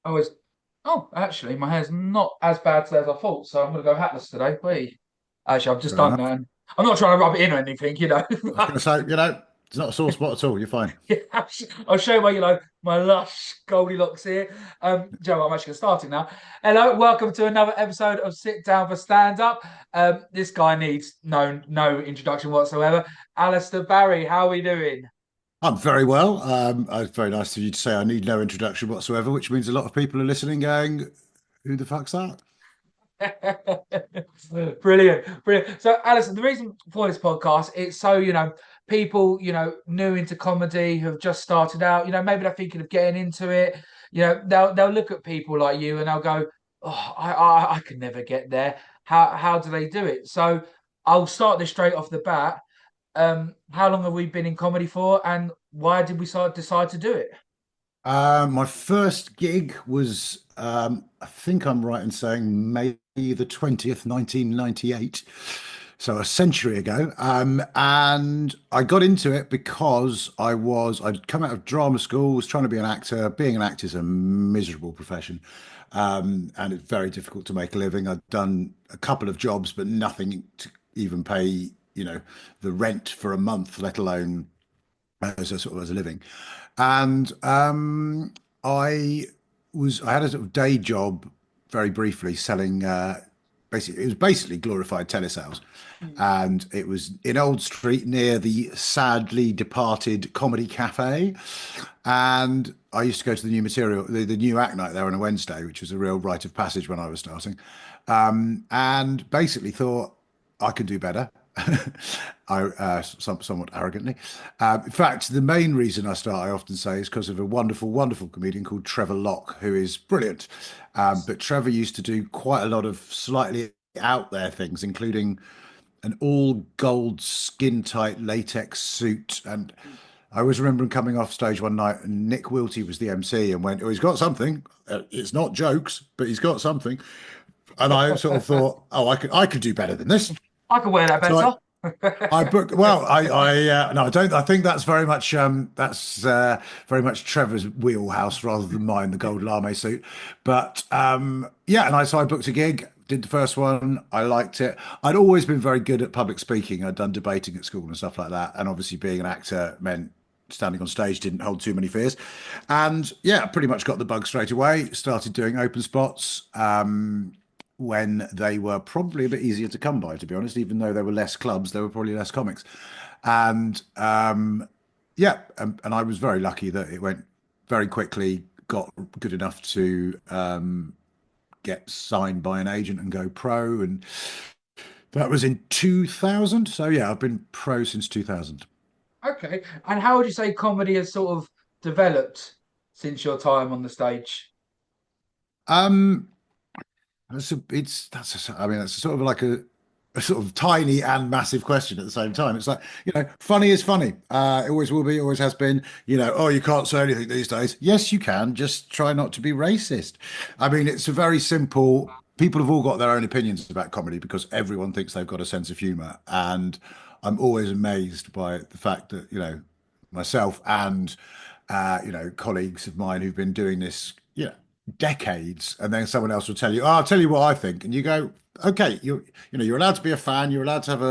I was, oh, actually, my hair's not as bad today as I thought, so I'm going to go hatless today. Wait. Actually, I've just Fair done enough. that. And I'm not trying to rub it in or anything. I was going to say, it's not a sore spot at all. You're fine. Yeah, I'll show you my lush Goldilocks here. Joe, I'm actually starting now. Hello, welcome to another episode of Sit Down for Stand Up. This guy needs no introduction whatsoever. Alistair Barrie, how are we doing? I'm very well. It's very nice of you to say I need no introduction whatsoever, which means a lot of people are listening going, who the fuck's that? Brilliant, brilliant. So, Alison, the reason for this podcast, it's so people new into comedy who have just started out. Maybe they're thinking of getting into it. They'll look at people like you and they'll go, "Oh, I can never get there. How do they do it?" So, I'll start this straight off the bat. How long have we been in comedy for, and why did we decide to do it? My first gig was, I think I'm right in saying May the 20th, 1998. So a century ago. And I got into it because I'd come out of drama school, was trying to be an actor. Being an actor is a miserable profession. And it's very difficult to make a living. I'd done a couple of jobs, but nothing to even pay, the rent for a month, let alone as a sort of as a living. And I had a sort of day job very briefly selling basically it was basically glorified telesales. And it was in Old Street near the sadly departed Comedy Cafe. And I used to go to the new material, the new act night there on a Wednesday, which was a real rite of passage when I was starting. And basically thought I could do better. Somewhat arrogantly. In fact, the main reason I often say, is because of a wonderful, wonderful comedian called Trevor Locke, who is brilliant. But Trevor used to do quite a lot of slightly out there things, including an all gold skin tight latex suit. And I always remember him coming off stage one night and Nick Wiltie was the MC and went, "Oh, he's got something. It's not jokes, but he's got something." And I sort of thought, "Oh, I could do better than this." I can wear that So better. I booked. Well, no, I don't. I think that's very much Trevor's wheelhouse rather than mine, the gold lame suit. But yeah, so I booked a gig, did the first one. I liked it. I'd always been very good at public speaking. I'd done debating at school and stuff like that, and obviously being an actor meant standing on stage didn't hold too many fears. And yeah, pretty much got the bug straight away. Started doing open spots. When they were probably a bit easier to come by, to be honest. Even though there were less clubs, there were probably less comics. And yeah, and I was very lucky that it went very quickly, got good enough to get signed by an agent and go pro. And that was in 2000. So yeah, I've been pro since 2000. Okay. And how would you say comedy has sort of developed since your time on the stage? Um, I mean, that's sort of like a sort of tiny and massive question at the same time. It's like, funny is funny. It always will be, always has been. Oh, you can't say anything these days. Yes, you can. Just try not to be racist. I mean, it's a very simple. People have all got their own opinions about comedy because everyone thinks they've got a sense of humor. And I'm always amazed by the fact that, myself and, colleagues of mine who've been doing this, decades, and then someone else will tell you, "Oh, I'll tell you what I think," and you go, "Okay, you're allowed to be a fan, you're allowed to have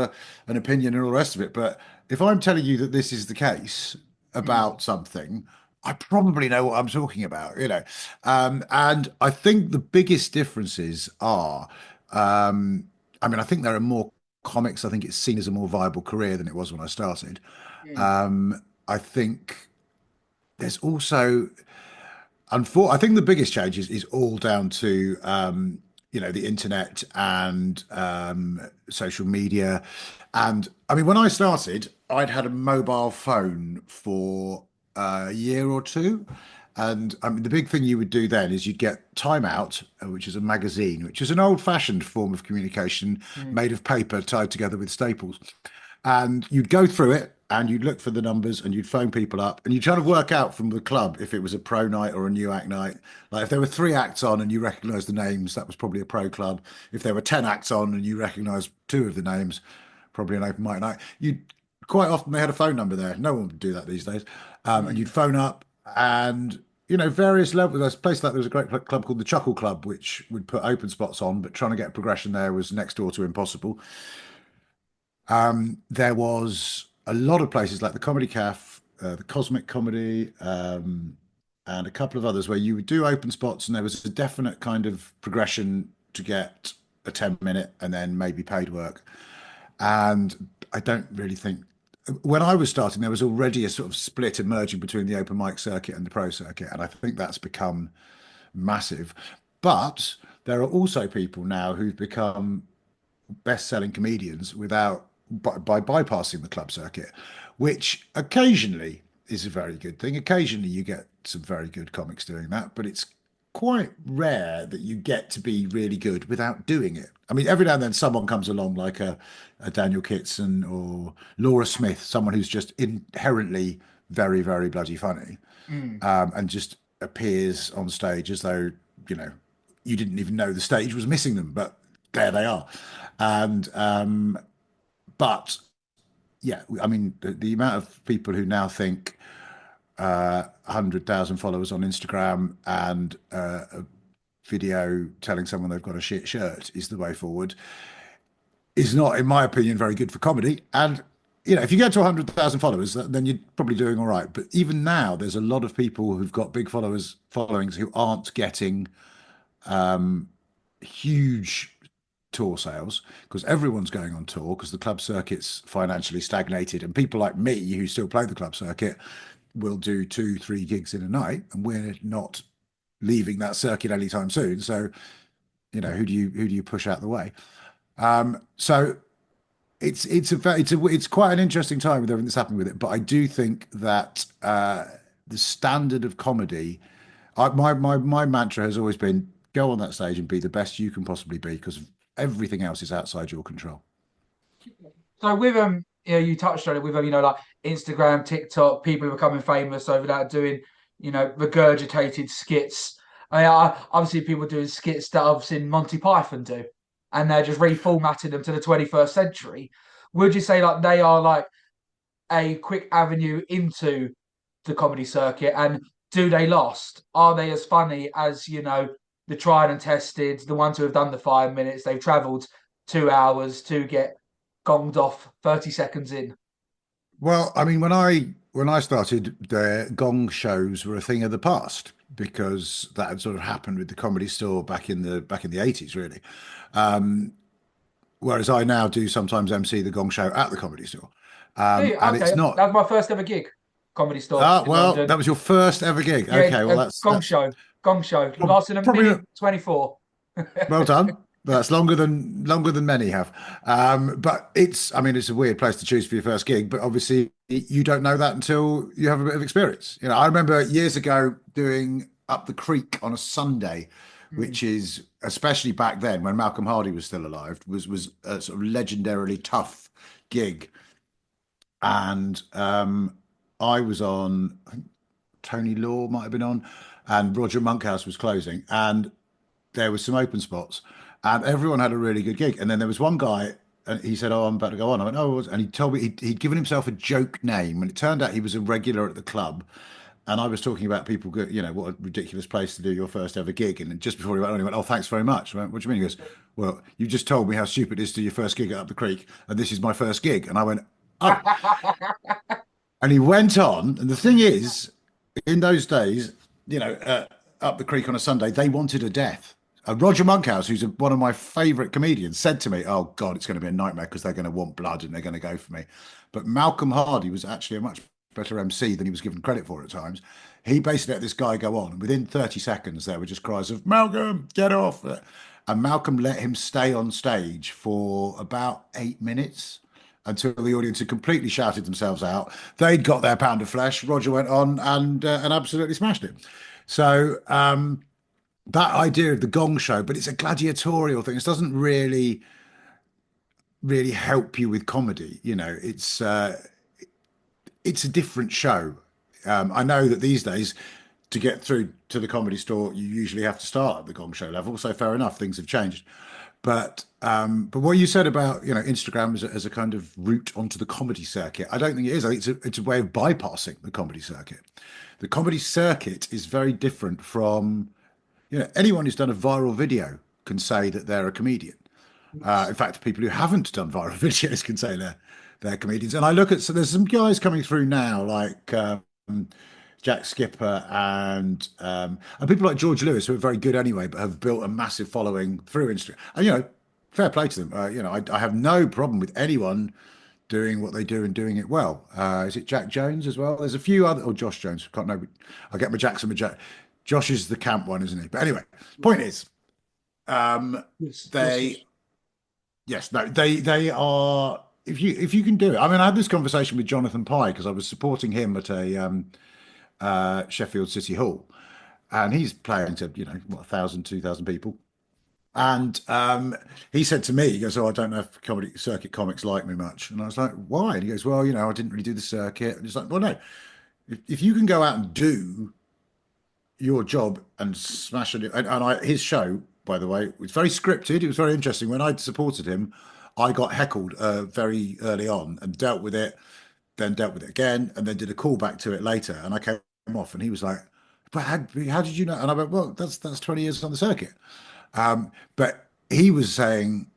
an opinion and all the rest of it, but if I'm telling you that this is the case Mm. about something, I probably know what I'm talking about." And I think the biggest differences are, I mean, I think there are more comics. I think it's seen as a more viable career than it was when I started. Mm. I think there's also I think the biggest change is all down to the internet and social media. And I mean, when I started, I'd had a mobile phone for a year or two. And I mean, the big thing you would do then is you'd get Time Out, which is a magazine, which is an old-fashioned form of communication Mm. made of paper tied together with staples. And you'd go through it and you'd look for the numbers and you'd phone people up and you'd try to work out from the club if it was a pro night or a new act night. Like if there were three acts on and you recognise the names, that was probably a pro club. If there were 10 acts on and you recognise two of the names, probably an open mic night. You'd quite often they had a phone number there. No one would do that these days. And Mm. you'd phone up and various levels. There's a place like there was a great club called the Chuckle Club, which would put open spots on, but trying to get progression there was next door to impossible. There was a lot of places like the Comedy Caf, the Cosmic Comedy, and a couple of others where you would do open spots, and there was a definite kind of progression to get a 10-minute and then maybe paid work. And I don't really think when I was starting, there was already a sort of split emerging between the open mic circuit and the pro circuit, and I think that's become massive. But there are also people now who've become best-selling comedians by bypassing the club circuit, which occasionally is a very good thing. Occasionally you get some very good comics doing that, but it's quite rare that you get to be really good without doing it. I mean, every now and then someone comes along like a Daniel Kitson or Laura Smith, someone who's just inherently very, very bloody funny, Mm. and just appears on stage as though, you know, you didn't even know the stage was missing them, but there they are. And but yeah, I mean, the amount of people who now think 100,000 followers on Instagram and a video telling someone they've got a shit shirt is the way forward is not, in my opinion, very good for comedy. And if you get to 100,000 followers, then you're probably doing all right. But even now, there's a lot of people who've got big followings who aren't getting huge tour sales because everyone's going on tour because the club circuit's financially stagnated, and people like me who still play the club circuit will do 2-3 gigs in a night, and we're not leaving that circuit anytime soon. So, who do you push out the way? So it's quite an interesting time with everything that's happening with it. But I do think that the standard of comedy, my mantra has always been go on that stage and be the best you can possibly be because everything else is outside your control. So with you touched on it with like Instagram, TikTok, people becoming famous over that doing regurgitated skits. I've seen people doing skits that I've seen Monty Python do, and they're just reformatting them to the 21st century. Would you say like they are like a quick avenue into the comedy circuit, and do they last? Are they as funny as the tried and tested, the ones who have done the 5 minutes? They've travelled 2 hours to get gonged off 30 seconds in. Well, I mean, when I started, the gong shows were a thing of the past because that had sort of happened with the Comedy Store back in the 80s, really. Um, Whereas I now do sometimes MC the Gong Show at the Comedy Store, Hey, and it's okay, not. that was my first ever gig, comedy store Ah, in well, London. that was your first ever gig. Yeah, Okay, well, a that's gong show, lasting a probably minute 24. well done. That's longer than many have. But I mean, it's a weird place to choose for your first gig, but obviously you don't know that until you have a bit of experience. I remember years ago doing Up the Creek on a Sunday, Mm. which is especially back then when Malcolm Hardy was still alive, was a sort of legendarily tough gig. And I was on, I think Tony Law might have been on, and Roger Monkhouse was closing, and there was some open spots, and everyone had a really good gig. And then there was one guy, and he said, "Oh, I'm about to go on." I went, "Oh," and he told me he'd given himself a joke name, and it turned out he was a regular at the club. And I was talking about people, what a ridiculous place to do your first ever gig. And just before he went on, he went, "Oh, thanks very much." I went, "What do you mean?" He goes, "Well, you just told me how stupid it is to do your first gig at Up the Creek, and this is my first gig." And I went, "Oh." And he went on, and the thing is, in those days, up the creek on a Sunday, they wanted a death. Roger Monkhouse, who's one of my favourite comedians, said to me, "Oh God, it's going to be a nightmare because they're going to want blood and they're going to go for me." But Malcolm Hardy was actually a much better MC than he was given credit for at times. He basically let this guy go on, and within 30 seconds, there were just cries of "Malcolm, get off!" And Malcolm let him stay on stage for about 8 minutes until the audience had completely shouted themselves out. They'd got their pound of flesh. Roger went on and absolutely smashed it. So that idea of the Gong Show, but it's a gladiatorial thing. It doesn't really help you with comedy. It's a different show. I know that these days, to get through to the Comedy Store, you usually have to start at the Gong Show level. So fair enough, things have changed. But what you said about, Instagram as a kind of route onto the comedy circuit, I don't think it is. I think it's a way of bypassing the comedy circuit. The comedy circuit is very different from, anyone who's done a viral video can say that they're a comedian. In fact, people who haven't done viral videos can say they're comedians. And I look at, so there's some guys coming through now like Jack Skipper and people like George Lewis who are very good anyway, but have built a massive following through Instagram. And fair play to them. I have no problem with anyone doing what they do and doing it well. Is it Jack Jones as well? There's a few other, or Josh Jones. Can't know. I get my Jackson, Josh is the camp one, isn't he? But anyway, point is, Yes, yes, yes. they, yes, no, they are. If you can do it, I mean, I had this conversation with Jonathan Pye because I was supporting him at a Sheffield City Hall, and he's playing to what 1,000, 2,000 people. And he said to me, he goes, "Oh, I don't know if comedy circuit comics like me much." And I was like, "Why?" And he goes, "Well, I didn't really do the circuit." And it's like, "Well, no, if you can go out and do your job and smash it," his show, by the way, was very scripted. It was very interesting. When I supported him, I got heckled very early on and dealt with it, then dealt with it again, and then did a callback to it later. And I came off, and he was like, "But how did you know?" And I went, "Well, that's 20 years on the circuit." But he was saying,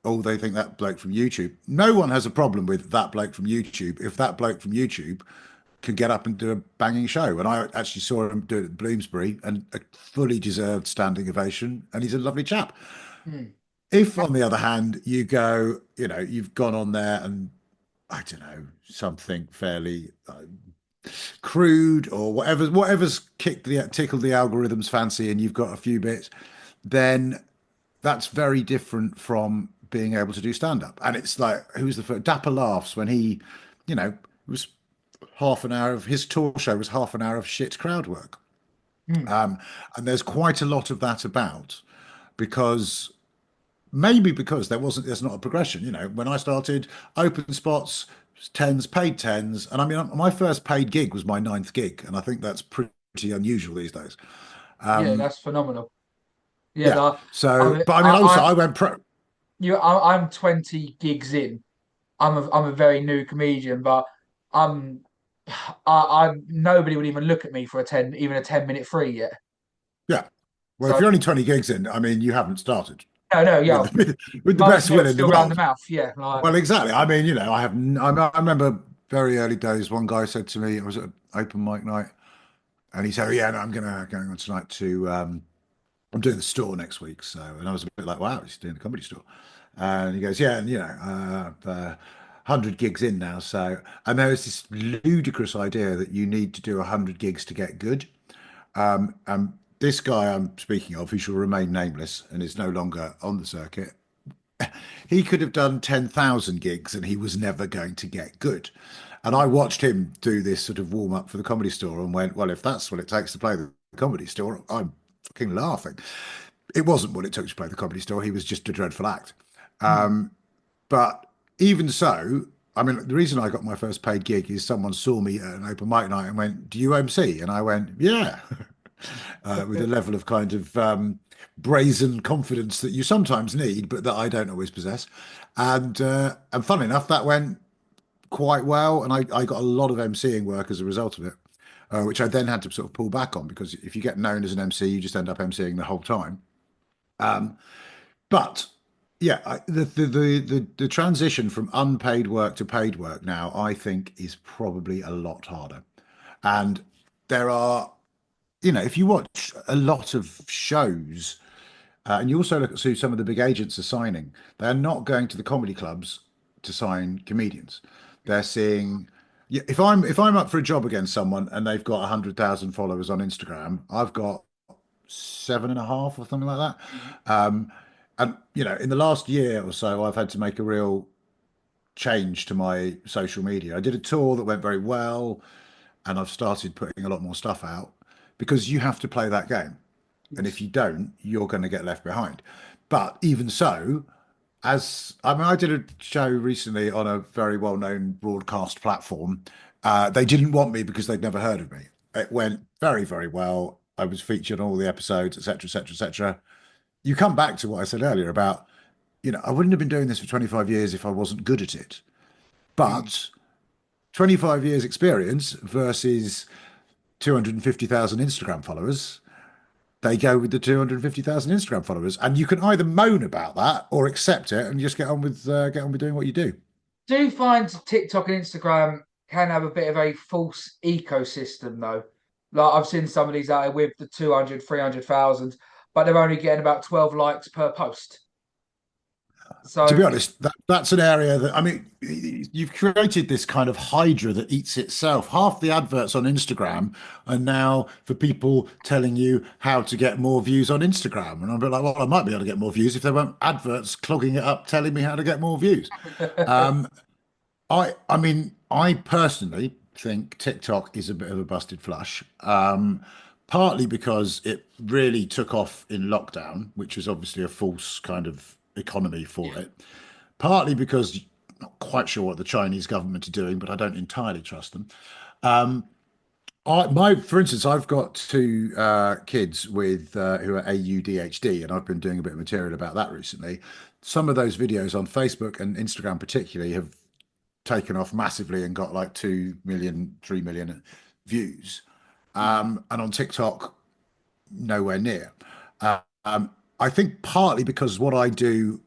"Oh, they think that bloke from YouTube." No one has a problem with that bloke from YouTube if that bloke from YouTube can get up and do a banging show. And I actually saw him do it at Bloomsbury and a fully deserved standing ovation. And he's a lovely chap. Hmm. If, on the other hand, you go, you've gone on there and I don't know, something fairly crude or whatever's tickled the algorithm's fancy, and you've got a few bits, then that's very different from being able to do stand up. And it's like, who's the first? Dapper laughs when it was half an hour of his tour show was half an hour of shit crowd work. Hmm. And there's quite a lot of that about because maybe because there's not a progression. When I started, open spots, tens, paid tens. And I mean, my first paid gig was my ninth gig. And I think that's pretty unusual these days. Yeah, that's phenomenal. Yeah, Yeah. the, So, I, but I mean, also I, I went pro. I'm 20 gigs in. I'm a very new comedian, but I'm I nobody would even look at me for a 10-minute free yet. Yeah. Well, if So you're only 20 gigs in, I mean, you haven't started no, no, with yeah, with the most best will milk's in the still round the world. mouth. Yeah, like Well, exactly. I mean, I remember very early days. One guy said to me, I was at an open mic night, and he said, "Oh, yeah, no, going on tonight to I'm doing the store next week." So, and I was a bit like, "Wow, he's doing the comedy store," and he goes, "Yeah, and 100 gigs in now." So, and there was this ludicrous idea that you need to do 100 gigs to get good. And this guy I'm speaking of, who shall remain nameless and is no longer on the circuit, he could have done 10,000 gigs and he was never going to get good. And I watched him do this sort of warm up for the comedy store and went, well, if that's what it takes to play the comedy store, I'm fucking laughing. It wasn't what it took to play the comedy store. He was just a dreadful act. hmm, But even so, I mean, the reason I got my first paid gig is someone saw me at an open mic night and went, "Do you MC?" And I went, "Yeah," with a level of kind of brazen confidence that you sometimes need, but that I don't always possess. And fun enough, that went quite well, and I got a lot of MCing work as a result of it, which I then had to sort of pull back on because if you get known as an MC, you just end up MCing the whole time. But yeah, the transition from unpaid work to paid work now, I think, is probably a lot harder. And there are, if you watch a lot of shows, and you also look at who some of the big agents are signing, they're not going to the comedy clubs to sign comedians. They're seeing, yeah, if I'm up for a job against someone and they've got 100,000 followers on Instagram, I've got seven and a half or something like that. And in the last year or so, I've had to make a real change to my social media. I did a tour that went very well, and I've started putting a lot more stuff out because you have to play that game. And if yes, you don't, you're going to get left behind. But even so, as I mean, I did a show recently on a very well-known broadcast platform. They didn't want me because they'd never heard of me. It went very, very well. I was featured on all the episodes, etc., etc., etc. You come back to what I said earlier about I wouldn't have been doing this for 25 years if I wasn't good at it. Mm. But 25 years experience versus 250,000 Instagram followers, they go with the 250,000 Instagram followers. And you can either moan about that or accept it and just get on with doing what you do. Do you find TikTok and Instagram can have a bit of a false ecosystem though? Like I've seen some of these out there with the 200, 300,000, but they're only getting about 12 likes per post. To So be honest, that's an area that, I mean, you've created this kind of hydra that eats itself. Half the adverts on Instagram are now for people telling you how to get more views on Instagram. And I'm a bit like, well, I might be able to get more views if there weren't adverts clogging it up telling me how to get more views. Um, I mean, I personally think TikTok is a bit of a busted flush. Partly because it really took off in lockdown, which was obviously a false kind of economy for yeah. it. Partly because I'm not quite sure what the Chinese government are doing, but I don't entirely trust them. For instance, I've got two kids with who are AUDHD, and I've been doing a bit of material about that recently. Some of those videos on Facebook and Instagram, particularly, have taken off massively and got like 2 million, 3 million views. Mm. And on TikTok, nowhere near. Um, I think partly because what I do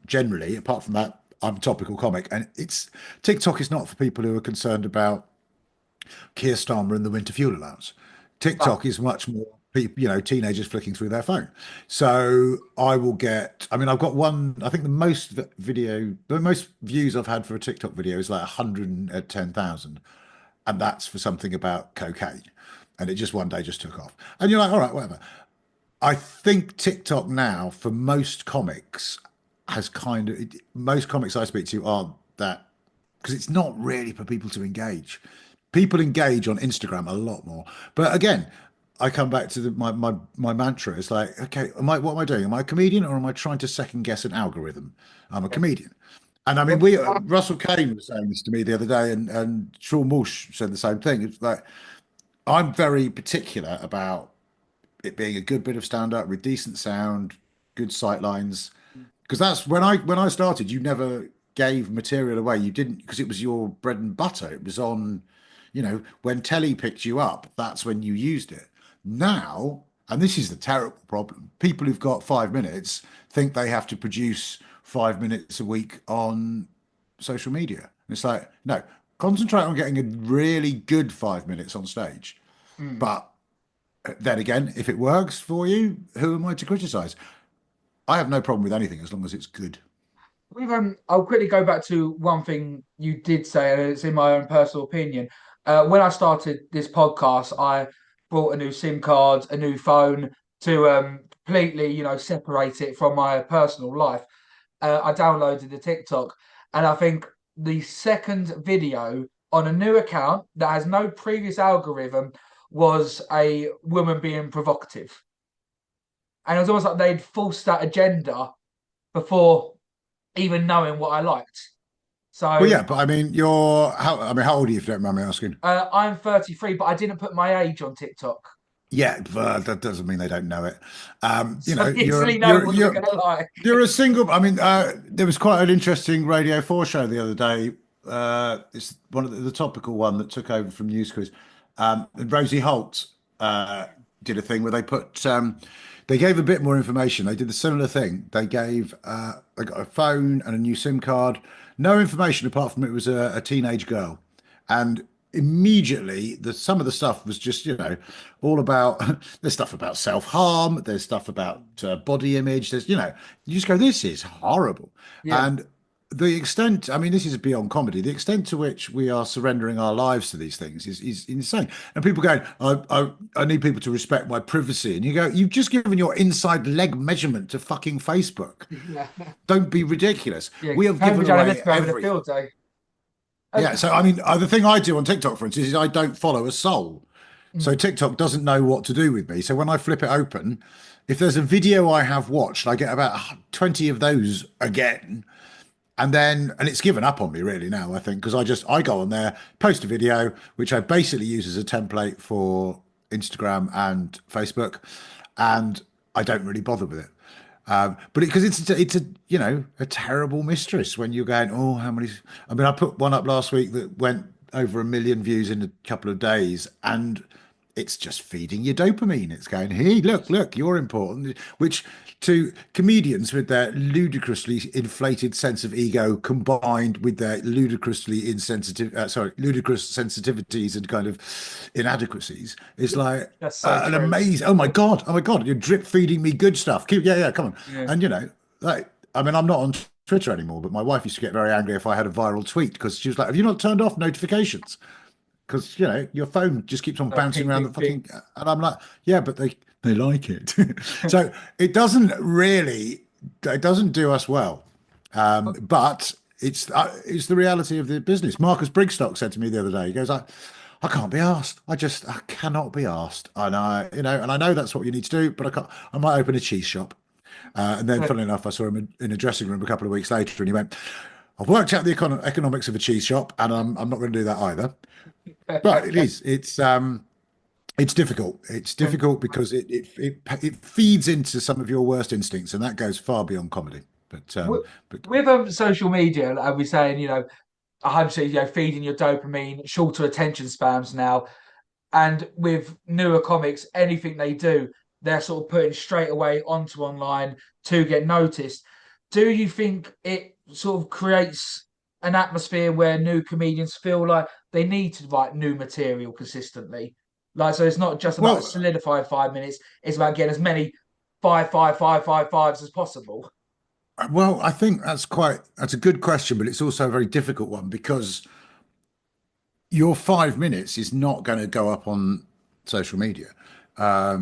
generally, apart from that, I'm a topical comic, and it's TikTok is not for people who are concerned about Keir Starmer and the winter fuel allowance. No. TikTok is much more people, teenagers flicking through their phone. So I will get, I mean, I've got one, I think the most views I've had for a TikTok video is like 110,000. And that's for something about cocaine. And it just one day just took off. And you're like, all right, whatever. I think TikTok now, for most comics, most comics I speak to aren't that, because it's not really for people to engage. People engage on Instagram a lot more. But again, I come back to my mantra. It's like, okay, what am I doing? Am I a comedian or am I trying to second guess an algorithm? I'm a Yeah. comedian. And I mean, Well, Russell Kane was saying this to me the other day, and Sean Walsh said the same thing. It's like, I'm very particular about it being a good bit of stand up with decent sound, good sight lines. Because that's when I started, you never gave material away. You didn't because it was your bread and butter. It was on, when telly picked you up, that's when you used it. Now, and this is the terrible problem, people who've got 5 minutes think they have to produce 5 minutes a week on social media. And it's like, no, concentrate on getting a really good 5 minutes on stage. mm. But then again, if it works for you, who am I to criticize? I have no problem with anything as long as it's good. I'll quickly go back to one thing you did say, and it's in my own personal opinion. When I started this podcast, I bought a new SIM card, a new phone to completely, separate it from my personal life. I downloaded the TikTok, and I think the second video on a new account that has no previous algorithm was a woman being provocative, and it was almost like they'd forced that agenda before even knowing what I liked. Well, So yeah, but I mean, how old are you, if you don't mind me asking? I'm 33, but I didn't put my age on TikTok. Yeah, but that doesn't mean they don't know it. So I easily know what they're going to like. You're a single. I mean, there was quite an interesting Radio 4 show the other day. It's one of the topical one that took over from News Quiz. And Rosie Holt did a thing where they gave a bit more information. They did the similar thing. They got a phone and a new SIM card. No information apart from it was a teenage girl, and immediately some of the stuff was just all about there's stuff about self-harm, there's stuff about body image, there's you just go, this is horrible. Yeah. And the extent, I mean, this is beyond comedy, the extent to which we are surrendering our lives to these things is insane. And people going, I need people to respect my privacy, and you go, you've just given your inside leg measurement to fucking Facebook. Yeah. Don't be ridiculous. Yeah. We have given Cambridge away Analytica over the everything. field day. Yeah, so I mean, the thing I do on TikTok, for instance, is I don't follow a soul. So Mm, TikTok doesn't know what to do with me. So when I flip it open, if there's a video I have watched, I get about 20 of those again. And it's given up on me really now, I think, because I go on there, post a video, which I basically use as a template for Instagram and Facebook, and I don't really bother with it. But because it's a a terrible mistress when you're going, oh, how many? I mean, I put one up last week that went over 1 million views in a couple of days, and it's just feeding your dopamine. It's going, hey, look, you're important. Which to comedians with their ludicrously inflated sense of ego, combined with their ludicrous sensitivities and kind of inadequacies, is like That's so an true. amazing. Oh my God, you're drip feeding me good stuff. Yeah, come on. Yeah. And like, I mean, I'm not on Twitter anymore, but my wife used to get very angry if I had a viral tweet because she was like, "Have you not turned off notifications? Because your phone just keeps on bouncing Ping, around the ping, ping. fucking." And I'm like, "Yeah, but they like it." So it doesn't do us well. But it's the reality of the business. Marcus Brigstock said to me the other day, he goes, I can't be asked. I cannot be asked. And I know that's what you need to do, but I can't. I might open a cheese shop. And then, funnily enough, I saw him in a dressing room a couple of weeks later, and he went, "I've worked out the economics of a cheese shop, and I'm not going to do that either." But it's difficult. It's difficult because it feeds into some of your worst instincts, and that goes far beyond comedy. But With, um, but with social media, are we saying, I hope so, feeding your dopamine, shorter attention spans now. And with newer comics, anything they do, they're sort of putting straight away onto online to get noticed. Do you think it sort of creates an atmosphere where new comedians feel like they need to write new material consistently? Like, so it's not just about a well, solidified 5 minutes, it's about getting as many fives as possible. I think that's a good question, but it's also a very difficult one because your 5 minutes is not going to go up on social media. I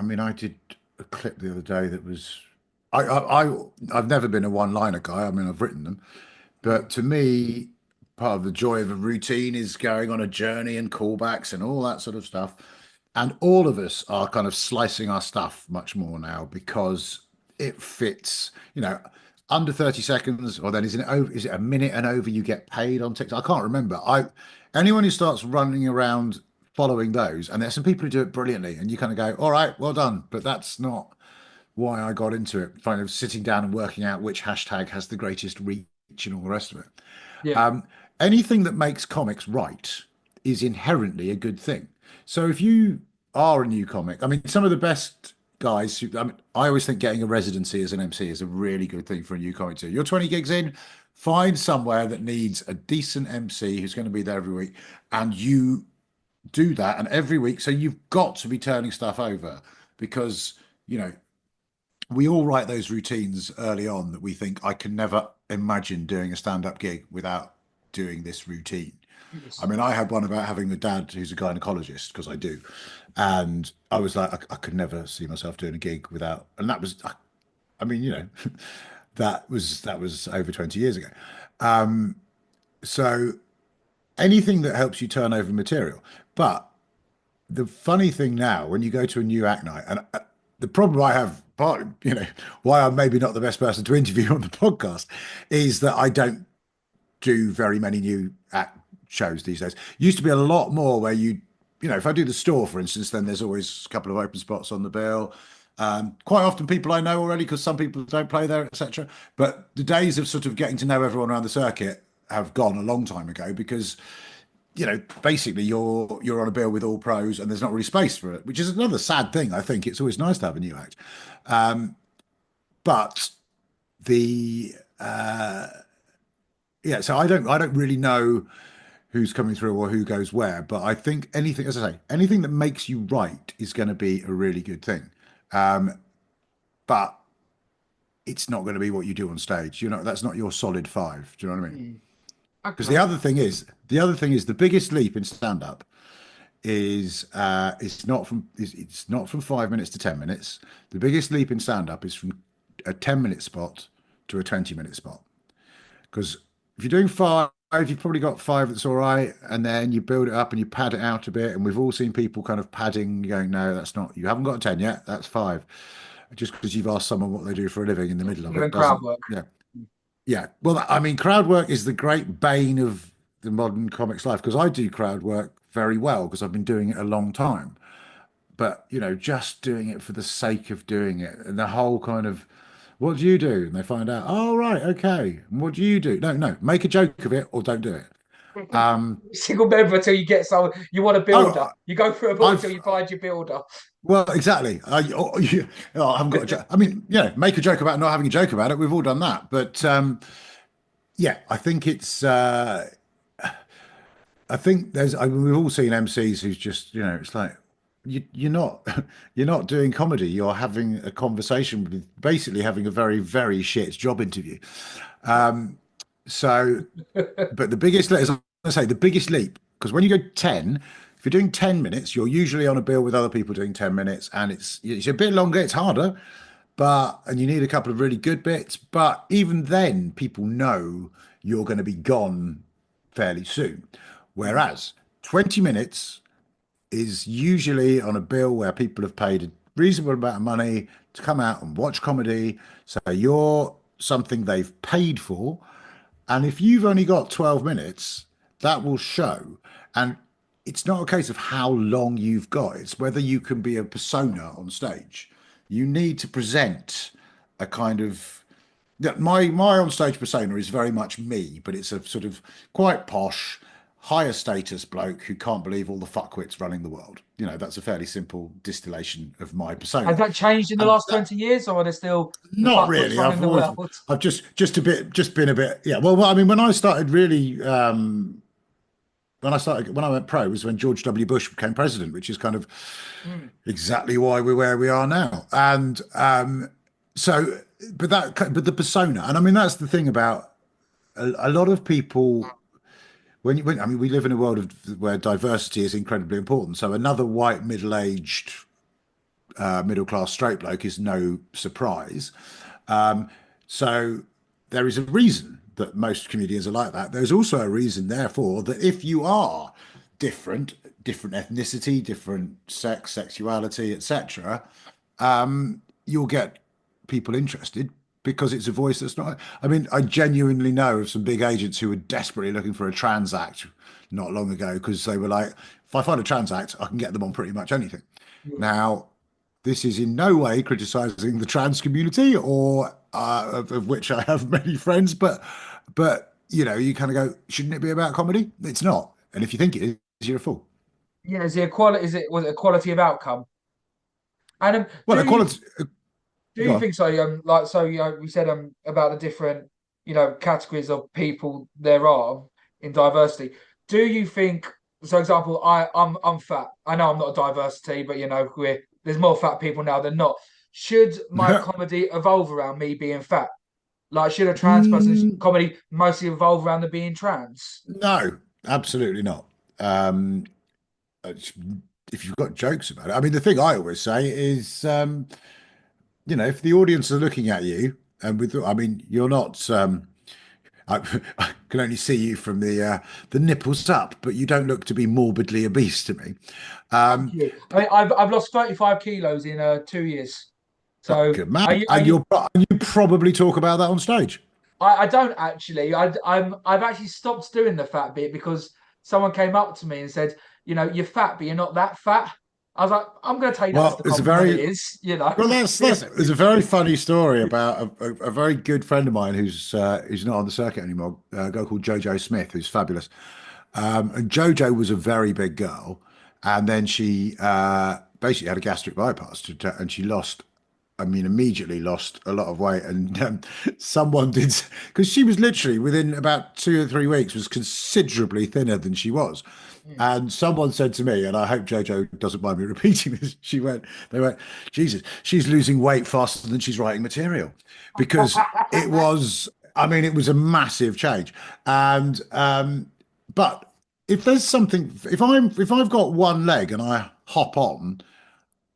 mean, I did a clip the other day that was, I've never been a one-liner guy. I mean, I've written them, Yeah. but to me, part of the joy of a routine is going on a journey and callbacks and all that sort of stuff. And all of us are kind of slicing our stuff much more now because it fits, under 30 seconds, or then is it a minute and over you get paid on TikTok? I can't remember. Anyone who starts running around following those, and there's some people who do it brilliantly, and you kind of go, all right, well done. But that's not why I got into it, kind of sitting down and working out which hashtag has the greatest reach and all the rest of it. Yeah. Um, Anything that makes comics right is inherently a good thing. So if you are a new comic, I mean, some of the best guys, I always think getting a residency as an MC is a really good thing for a new comic too. You're 20 gigs in, find somewhere that needs a decent MC who's going to be there every week, and you do that. And every week, so you've got to be turning stuff over because, you know, we all write those routines early on that we think I can never imagine doing a stand-up gig without doing this routine. I Yes. mean, I had one about having a dad who's a gynecologist because I do, and I was like, I could never see myself doing a gig without, and that was, I mean, that was over 20 years ago. So anything that helps you turn over material, but the funny thing now, when you go to a new act night, and the problem I have, partly, why I'm maybe not the best person to interview on the podcast, is that I don't do very many new act shows these days. Used to be a lot more where if I do the store, for instance, then there's always a couple of open spots on the bill. Quite often people I know already because some people don't play there, etc. But the days of sort of getting to know everyone around the circuit have gone a long time ago because basically you're on a bill with all pros and there's not really space for it, which is another sad thing. I think it's always nice to have a new act. But the yeah, so I don't really know who's coming through or who goes where, but I think anything, as I say, anything that makes you right is going to be a really good thing. But it's not going to be what you do on stage. That's not your solid five. Do you know what I mean? Mm. Because Okay. the biggest leap in stand up is it's not from 5 minutes to 10 minutes. The biggest leap in stand up is from a 10-minute spot to a 20-minute spot. Because if you're doing five, you've probably got five that's all right, and then you build it up and you pad it out a bit. And we've all seen people kind of padding, going, no, that's not, you haven't got a 10 yet, that's five. Just because you've asked someone what they do for a living in the middle of Doing it crowd doesn't, work. yeah. Yeah. Well, I mean, crowd work is the great bane of the modern comics life because I do crowd work very well because I've been doing it a long time. but just doing it for the sake of doing it, and the whole kind of, what do you do? And they find out, oh right, okay. And what do you do? No, no, make a joke of it or don't do it. Um, Single member until you get someone you want a builder. oh, You go through a ball until I've you find your builder. well, exactly. I haven't got a joke. I mean, make a joke about not having a joke about it. We've all done that, but yeah, I think it's. I think I mean, we've all seen MCs who's just, it's like you're not you're not doing comedy. You're having a conversation with basically having a very, very shit job interview. So, but the biggest, as I say, the biggest leap, because when you go 10, if you're doing 10 minutes, you're usually on a bill with other people doing 10 minutes, and it's a bit longer, it's harder, and you need a couple of really good bits. But even then, people know you're going to be gone fairly soon. Whereas 20 minutes is usually on a bill where people have paid a reasonable amount of money to come out and watch comedy. So you're something they've paid for. And if you've only got 12 minutes, that will show. And it's not a case of how long you've got, it's whether you can be a persona on stage. You need to present a kind of, yeah, my on stage persona is very much me, but it's a sort of quite posh, higher status bloke who can't believe all the fuckwits running the world. That's a fairly simple distillation of my Has persona. that changed in the And last 20 years, or are there still the not fuckwits really. running I've the always, world? I've just been a bit, yeah. Well, I mean, when I started really, when I went pro was when George W. Bush became president, which is kind of Mm. exactly why we're where we are now. And so, but the persona, and I mean, that's the thing about a lot of people. I mean, we live in a world where diversity is incredibly important. So another white, middle-aged, middle-class straight bloke is no surprise. Um, so there is a reason that most comedians are like that. There's also a reason, therefore, that if you are different, different ethnicity, different sex, sexuality, etc., you'll get people interested because it's a voice that's not. I mean, I genuinely know of some big agents who were desperately looking for a trans act not long ago because they were like, if I find a trans act, I can get them on pretty much anything. Now, this is in no way criticizing the trans community or of which I have many friends, but you kind of go, shouldn't it be about comedy? It's not. And if you think it is, you're a fool. Yeah, is it equality? Was it equality of outcome? And Well, equality. do Go you on. think so? Like so, we said about the different categories of people there are in diversity. Do you think, so example, I'm fat. I know I'm not a diversity, but there's more fat people now than not. Should my comedy evolve around me being fat? Like, should a trans person's Mm, comedy mostly evolve around the being trans? no, absolutely not. Um, it's- if you've got jokes about it, I mean, the thing I always say is, if the audience are looking at you, and I mean, you're not. I can only see you from the nipples up, but you don't look to be morbidly obese to me. Thank Um, you. I mean, I've lost 35 kilos in 2 years. So Good man. are And you you probably talk about that on stage. I don't actually. I've actually stopped doing the fat bit because someone came up to me and said, you're fat, but you're not that fat. I was like, I'm going to take that as Well, the it's a compliment it very is. well. There's a very funny story about a very good friend of mine who's not on the circuit anymore. A guy called Jojo Smith, who's fabulous. And Jojo was a very big girl, and then she basically had a gastric bypass, and she lost. I mean, immediately lost a lot of weight, and someone did because she was literally within about 2 or 3 weeks was considerably thinner than she was. Mm. And someone said to me, and I hope Jojo doesn't mind me repeating this, they went, Jesus, she's losing weight faster than she's writing material because it was, I mean, it was a massive change. And, but if there's something, if I've got one leg and I hop on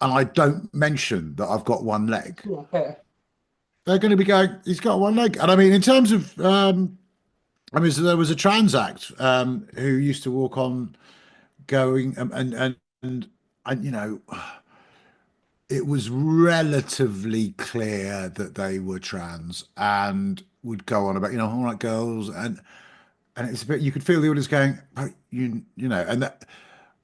and I don't mention that I've got one leg, Yeah. they're going to be going, he's got one leg. And I mean, in terms of, I mean, so there was a trans act who used to walk on going and it was relatively clear that they were trans and would go on about all right girls and it's a bit you could feel the audience going, "Oh, and that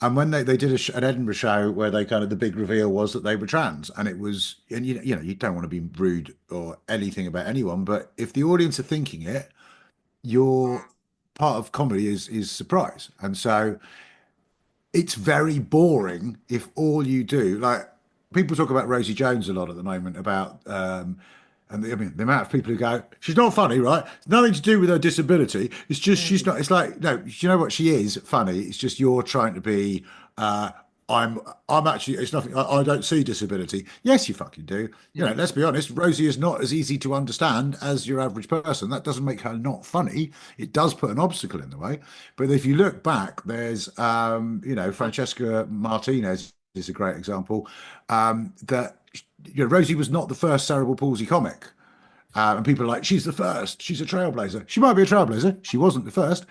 And when they did an Edinburgh show where they kind of the big reveal was that they were trans, and it was, and you know, you don't want to be rude or anything about anyone, but if the audience are thinking it, your part of comedy is surprise. And so it's very boring if all you do, like people talk about Rosie Jones a lot at the moment about and I mean the amount of people who go, she's not funny, right? It's nothing to do with her disability. It's just she's not. It's like no, you know what, she is funny. It's just you're trying to be. Uh, I'm actually. It's nothing. I don't see disability. Yes, you fucking do. You know, Yeah. let's be honest. Rosie is not as easy to understand as your average person. That doesn't make her not funny. It does put an obstacle in the way. But if you look back, there's you know, Francesca Martinez is a great example. That you know, Rosie was not the first cerebral palsy comic. And people are like, she's the first. She's a trailblazer. She might be a trailblazer. She wasn't the first.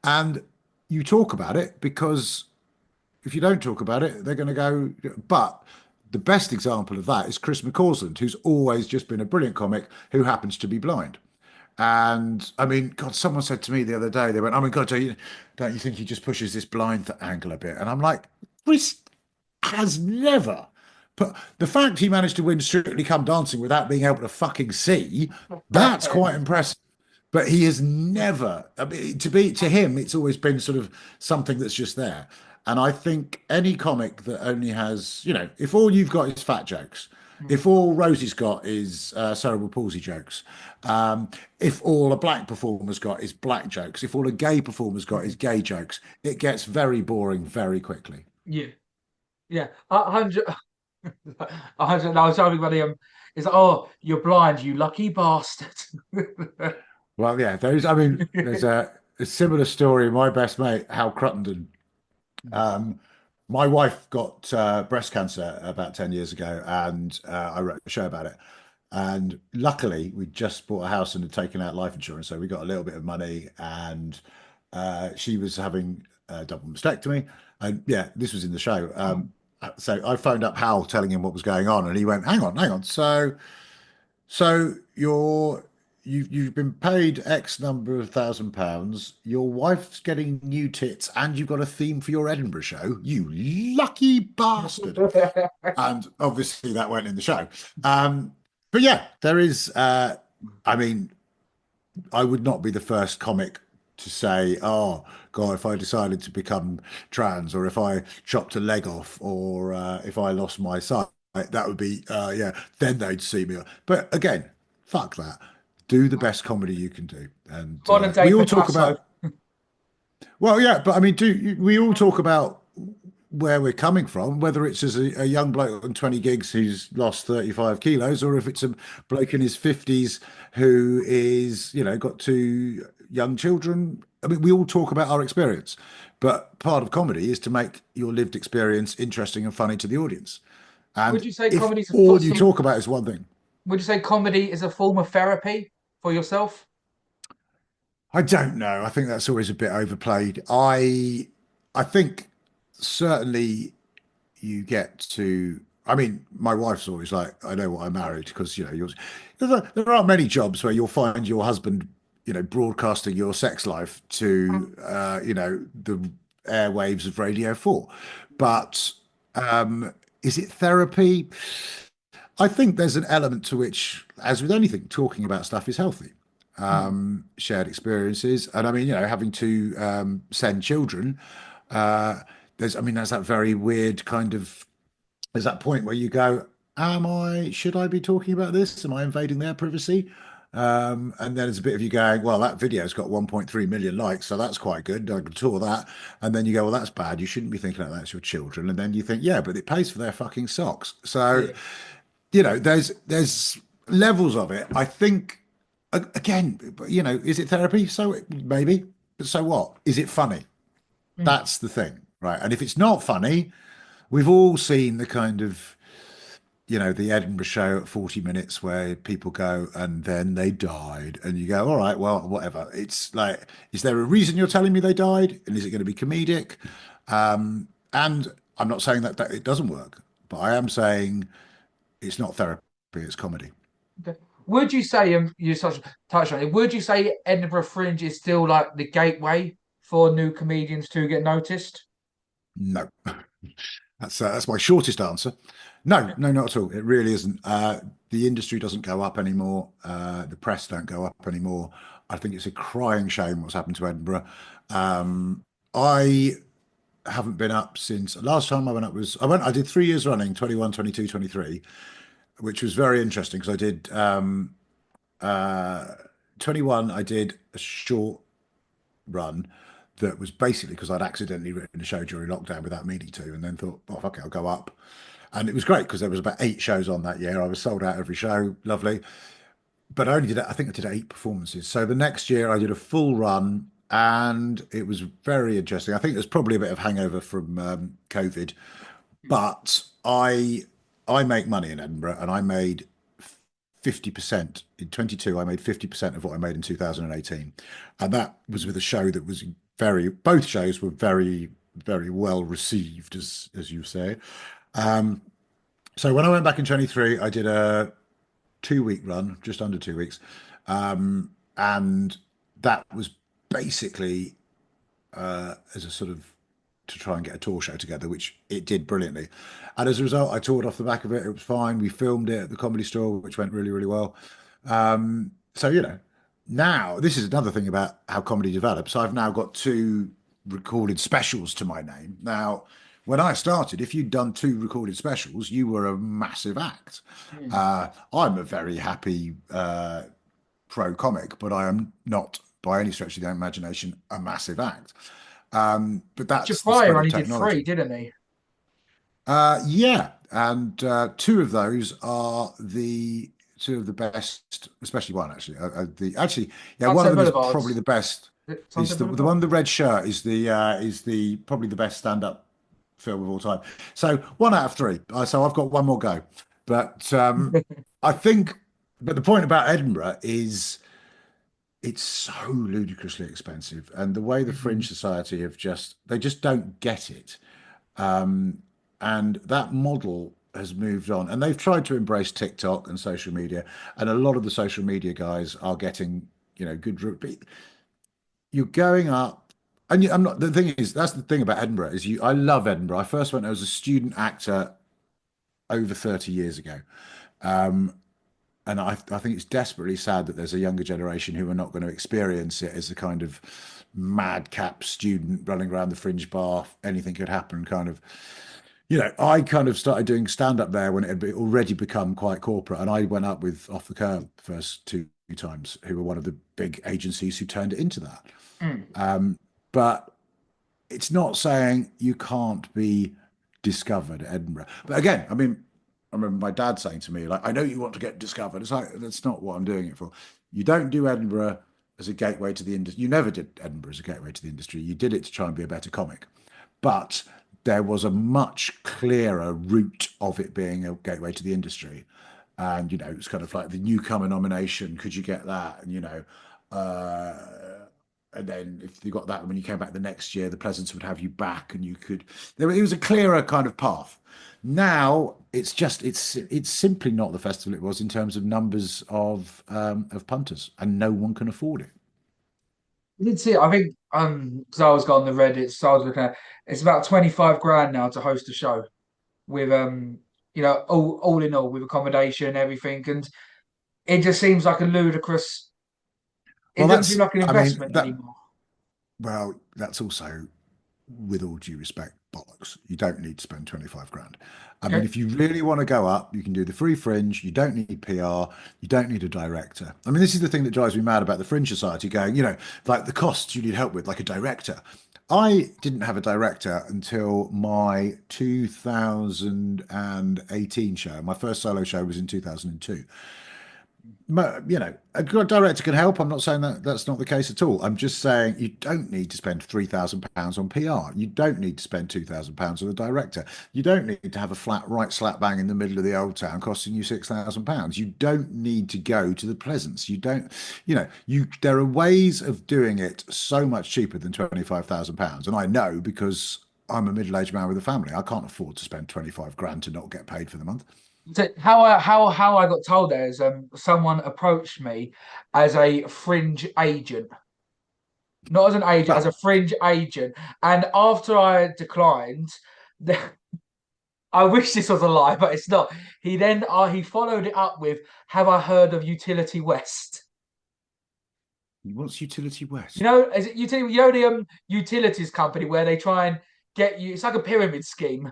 And you talk about it because if you don't talk about it, they're going to go. But the best example of that is Chris McCausland, who's always just been a brilliant comic who happens to be blind. And I mean, God, someone said to me the other day, they went, "Oh my God, don't you think he just pushes this blind angle a bit?" And I'm like, Chris has never. But the fact he managed to win Strictly Come Dancing without being able to fucking see, that's quite impressive. But he has never, I mean, to him, it's always been sort of something that's just there. And I think any comic that only has, you know, if all you've got is fat jokes, if all Rosie's got is cerebral palsy jokes, if all a black performer's got is black jokes, if all a gay performer's got is gay jokes, it gets very boring very quickly. Yeah. Yeah. 100. 100. I was talking about the it's like, oh, you're blind, you lucky bastard. Well, yeah, I mean, there's a similar story. My best mate, Hal Cruttenden, um, my wife got breast cancer about 10 years ago, and I wrote a show about it. And luckily, we just bought a house and had taken out life insurance. So we got a little bit of money, and she was having a double mastectomy. And yeah, this was in the show. So I phoned up Hal telling him what was going on, and he went, hang on, hang on. So you've been paid X number of £1,000. Your wife's getting new tits, and you've got a theme for your Edinburgh show. You lucky bastard! And obviously that went in the show. But yeah, there is. I mean, I would not be the first comic to say, "Oh God, if I decided to become trans, or if I chopped a leg off, or if I lost my sight, that would be yeah." Then they'd see me. But again, fuck that. Do the best comedy you can do, and Modern day we all talk Picasso. about. Well, yeah, but I mean, we all talk about where we're coming from, whether it's as a young bloke on 20 gigs who's lost 35 kilos, or if it's a bloke in his 50s who is, you know, got two young children. I mean, we all talk about our experience, but part of comedy is to make your lived experience interesting and funny to the audience. Would And you say if comedy's all you talk about is one thing, would you say comedy is a form of therapy for yourself? I don't know. I think that's always a bit overplayed. I think certainly you get to. I mean, my wife's always like, I know what I married because you know there aren't many jobs where you'll find your husband, you know, broadcasting your sex life to you know the airwaves of Radio 4. But is it therapy? I think there's an element to which, as with anything, talking about stuff is healthy. Shared experiences, and I mean, you know, having to send children. There's, I mean, there's that very weird kind of. There's that point where you go, "Am I? Should I be talking about this? Am I invading their privacy?" And then there's a bit of you going, "Well, that video's got 1.3 million likes, so that's quite good. I can tour that." And then you go, "Well, that's bad. You shouldn't be thinking like that's your children." And then you think, "Yeah, but it pays for their fucking socks." So Yeah. you know, there's levels of it. I think again, you know, is it therapy? So maybe, but so what? Is it funny? Mm. That's the thing, right? And if it's not funny, we've all seen the kind of, you know, the Edinburgh show at 40 minutes where people go and then they died, and you go, all right, well, whatever. It's like, is there a reason you're telling me they died, and is it going to be comedic? And I'm not saying that it doesn't work, but I am saying it's not therapy, it's comedy. Okay. Would you say, you such touched on it, would you say Edinburgh Fringe is still like the gateway for new comedians to get noticed? No, that's my shortest answer. No, no, not at all. It really isn't. The industry doesn't go up anymore. The press don't go up anymore. I think it's a crying shame what's happened to Edinburgh. I haven't been up since last time I went up was I did 3 years running, 21, 22, 23, which was very interesting because I did uh 21 I did a short run that was basically because I'd accidentally written a show during lockdown without meaning to, and then thought, oh, fuck it, I'll go up. And it was great because there was about 8 shows on that year. I was sold out every show, lovely. But I only did, I think I did 8 performances. So the next year I did a full run and it was very interesting. I think there's probably a bit of hangover from COVID, but I make money in Edinburgh and I made 50% in 22. I made 50% of what I made in 2018. And that was with a show that was both shows were very, very well received, as you say. Um, so when I went back in 23, I did a 2 week run, just under 2 weeks. And that was basically as a sort of to try and get a tour show together, which it did brilliantly. And as a result, I toured off the back of it. It was fine. We filmed it at the Comedy Store, which went really, really well. So, now this is another thing about how comedy develops. I've now got 2 recorded specials to my name. Now, when I started, if you'd done 2 recorded specials, you were a massive act. Mm. I'm a very happy pro comic, but I am not by any stretch of the imagination a massive act. But that's the Jafar spread of only did three, technology. didn't he? Yeah, and 2 of those are the 2 of the best, especially one actually. Yeah, one of Sunset them is probably Boulevards. the best. Is Sunset the Boulevard? one with the red shirt is the probably the best stand-up film of all time. So 1 out of 3. So I've got one more go, but I think. But the point about Edinburgh is it's so ludicrously expensive, and the way the Fringe Mhm. Society they just don't get it. Um, and that model has moved on, and they've tried to embrace TikTok and social media, and a lot of the social media guys are getting, good. But you're going up, and I'm not. The thing is, that's the thing about Edinburgh is I love Edinburgh. I first went as a student actor over 30 years ago. Um, and I think it's desperately sad that there's a younger generation who are not going to experience it as a kind of madcap student running around the Fringe bar. Anything could happen, kind of. I kind of started doing stand up there when it had already become quite corporate, and I went up with Off the Curb the first 2 times, who were one of the big agencies who turned it into that. Mm. But it's not saying you can't be discovered at Edinburgh. But again, I mean, I remember my dad saying to me, like, I know you want to get discovered. It's like, that's not what I'm doing it for. You don't do Edinburgh as a gateway to the industry. You never did Edinburgh as a gateway to the industry. You did it to try and be a better comic. But there was a much clearer route of it being a gateway to the industry. And, it's kind of like the newcomer nomination. Could you get that? And, uh, and then if you got that, when you came back the next year, the Pleasance would have you back, and it was a clearer kind of path. Now it's simply not the festival it was in terms of numbers of punters, and no one can afford it. I did see it. I think because I was on the Reddit, so I was looking at it's about 25 grand now to host a show with all in all with accommodation, everything, and it just seems like a ludicrous. It Well, doesn't seem like an I mean, investment anymore. that's also, with all due respect, bollocks. You don't need to spend 25 grand. I mean, Okay. if you really want to go up, you can do the free Fringe. You don't need PR. You don't need a director. I mean, this is the thing that drives me mad about the Fringe Society going, like the costs you need help with, like a director. I didn't have a director until my 2018 show. My first solo show was in 2002. A good director can help. I'm not saying that that's not the case at all. I'm just saying you don't need to spend £3,000 on PR. You don't need to spend £2,000 on a director. You don't need to have a flat right slap bang in the middle of the old town costing you £6,000. You don't need to go to the Pleasance. You don't, there are ways of doing it so much cheaper than £25,000. And I know because I'm a middle-aged man with a family. I can't afford to spend 25 grand to not get paid for the month. So how I got told there is someone approached me as a fringe agent. not as an agent, as Well, a fringe agent. And after I declined, the, I wish this was a lie, but it's not. He followed it up with, "Have I heard of Utility West?" what's Utility You West? know, is it utility? You know the utilities company where they try and get you. It's like a pyramid scheme.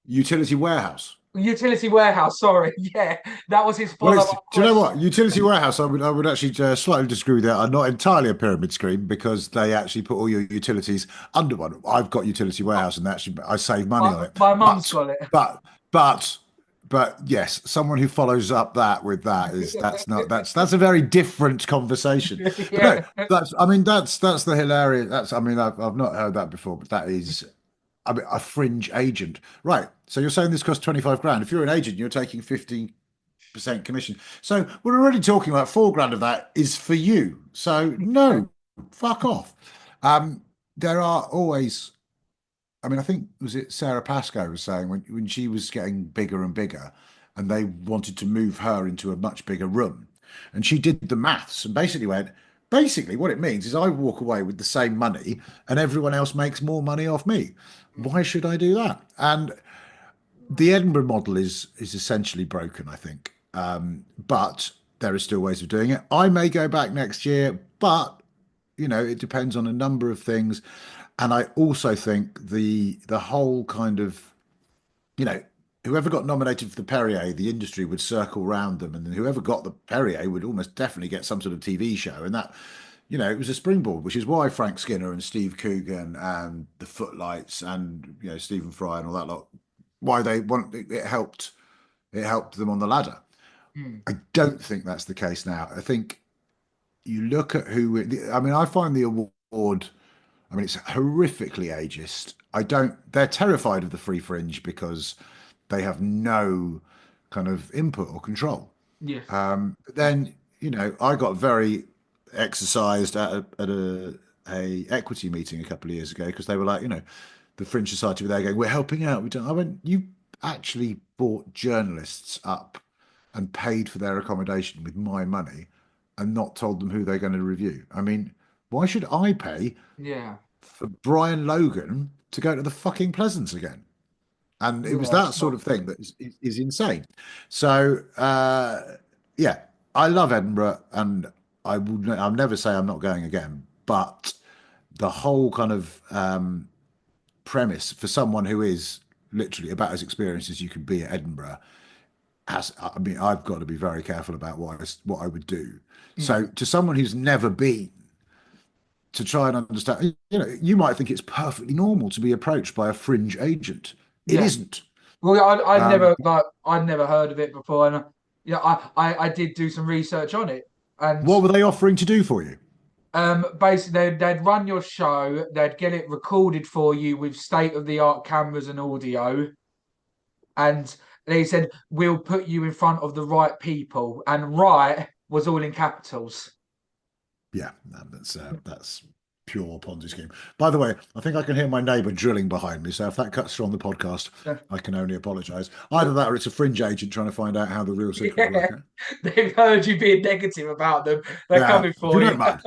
Utility Warehouse. Utility warehouse. Sorry, yeah, that was his Well, follow-up do you know what? question. Utility warehouse, I would actually slightly disagree with that. I'm not entirely a pyramid scheme because they actually put all your utilities under one. I've got utility warehouse and actually I save money on it. My mum's But, got it. but, but, but yes, someone who follows up that with that is that's a very different conversation. But no, Yeah, that's the hilarious. I've not heard that before, but that is. I mean, a fringe agent, right? So you're saying this costs 25 grand. If you're an agent, you're taking 15% commission. So we're already talking about 4 grand of that is for you. So no, fuck off. Um, there are always, I mean, I think was it Sarah Pascoe was saying when she was getting bigger and bigger, and they wanted to move her into a much bigger room, and she did the maths and basically went, basically what it means is I walk away with the same money, and everyone else makes more money off me. Why should I do that? And the Edinburgh model is essentially broken, I think. But there are still ways of doing it. I may go back next year, but it depends on a number of things. And I also think the whole kind of, you know, whoever got nominated for the Perrier, the industry would circle round them, and then whoever got the Perrier would almost definitely get some sort of TV show, and that. It was a springboard, which is why Frank Skinner and Steve Coogan and the Footlights and Stephen Fry and all that lot, why they want it helped them on the ladder. Mm. I don't think that's the case now. I think you look at I mean, I find the award. I mean, it's horrifically ageist. They're terrified of the free fringe because they have no kind of input or control. Yes. But then, I got very exercised at a equity meeting a couple of years ago because they were like, the Fringe Society were there going, "We're helping out." I went, "You actually bought journalists up and paid for their accommodation with my money and not told them who they're going to review. I mean, why should I pay Yeah. for Brian Logan to go to the fucking Pleasance again?" And it was Yeah. that sort of thing that is insane. So, yeah, I love Edinburgh, and I'll never say I'm not going again. But the whole kind of premise for someone who is literally about as experienced as you can be at Edinburgh I mean, I've got to be very careful about what I would do. So, Mm. to someone who's never been, to try and understand, you might think it's perfectly normal to be approached by a fringe agent. It Yeah. isn't. Well, Um, I'd never heard of it before, and I did do some research on it, and what were they offering to do for you? basically they'd run your show, they'd get it recorded for you with state-of-the-art cameras and audio, and they said we'll put you in front of the right people, and right was all in capitals. Yeah, that's pure Ponzi scheme. By the way, I think I can hear my neighbour drilling behind me. So if that cuts through on the podcast, I can only apologise. Either that, or it's a fringe agent trying to find out how the real secret Yeah, work. they've heard you being negative about them. They're Yeah, coming if for you you. don't mind.